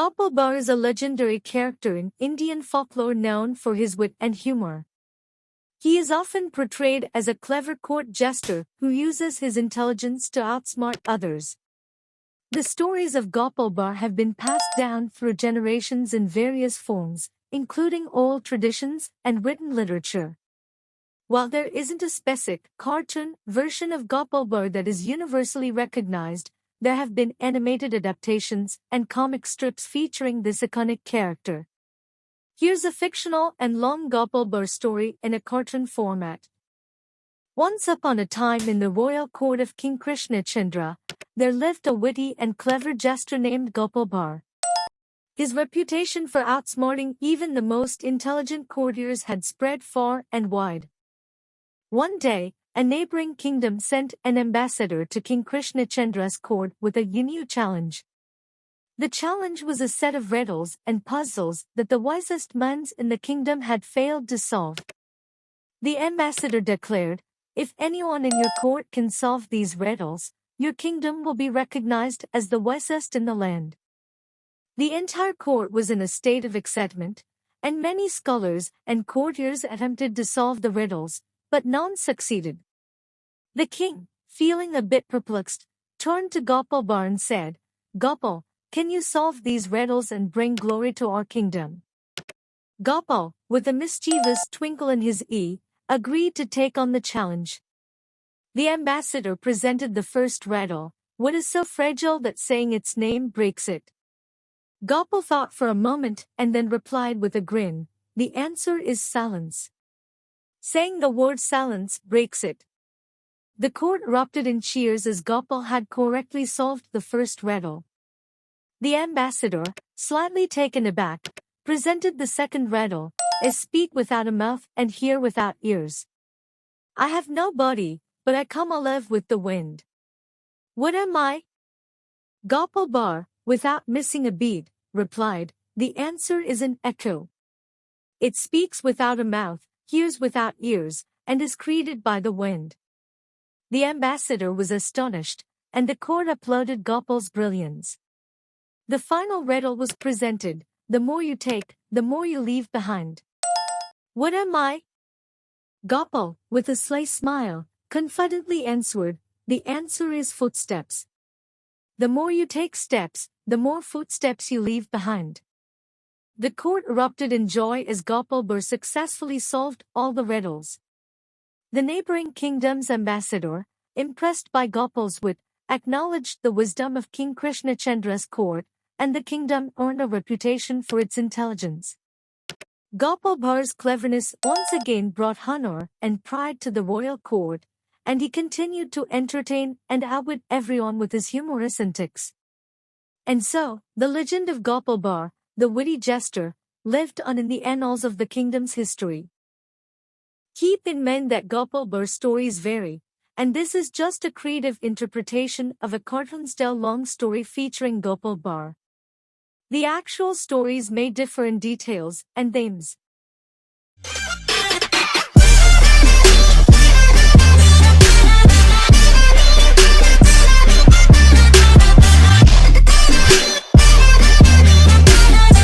Gopal Bhar is a legendary character in Indian folklore known for his wit and humor. He is often portrayed as a clever court jester who uses his intelligence to outsmart others. The stories of Gopal Bhar have been passed down through generations in various forms, including oral traditions and written literature. While there isn't a specific cartoon version of Gopal Bhar that is universally recognized, there have been animated adaptations and comic strips featuring this iconic character. Here's a fictional and long Gopal Bhar story in a cartoon format. Once upon a time in the royal court of King Krishna Chandra, there lived a witty and clever jester named Gopal Bhar. His reputation for outsmarting even the most intelligent courtiers had spread far and wide. One day, a neighboring kingdom sent an ambassador to King Krishna Chandra's court with a unique challenge. The challenge was a set of riddles and puzzles that the wisest minds in the kingdom had failed to solve. The ambassador declared, "If anyone in your court can solve these riddles, your kingdom will be recognized as the wisest in the land." The entire court was in a state of excitement, and many scholars and courtiers attempted to solve the riddles, but none succeeded. The king, feeling a bit perplexed, turned to Gopal Bhar and said, "Gopal, can you solve these riddles and bring glory to our kingdom?" Gopal, with a mischievous twinkle in his eye, agreed to take on the challenge. The ambassador presented the first riddle: "What is so fragile that saying its name breaks it?" Gopal thought for a moment and then replied with a grin, "The answer is silence. Saying the word silence breaks it." The court erupted in cheers as Gopal had correctly solved the first riddle. The ambassador, slightly taken aback, presented the second riddle: "I speak without a mouth and hear without ears. I have no body, but I come alive with the wind. What am I?" Gopal Bhar, without missing a beat, replied, "The answer is an echo. It speaks without a mouth, hears without ears, and is created by the wind." The ambassador was astonished, and the court applauded Gopal's brilliance. The final riddle was presented: "The more you take, the more you leave behind. What am I?" Gopal, with a sly smile, confidently answered, "The answer is footsteps. The more you take steps, the more footsteps you leave behind." The court erupted in joy as Gopal Bhar successfully solved all the riddles. The neighboring kingdom's ambassador, impressed by Gopal's wit, acknowledged the wisdom of King Krishna Chandra's court, and the kingdom earned a reputation for its intelligence. Gopal Bhar's cleverness once again brought honor and pride to the royal court, and he continued to entertain and outwit everyone with his humorous antics. And so, the legend of Gopal Bhar, the witty jester, lived on in the annals of the kingdom's history. Keep in mind that Gopal Bhar stories vary, and this is just a creative interpretation of a cartoon-style long story featuring Gopal Bhar. The actual stories may differ in details and themes,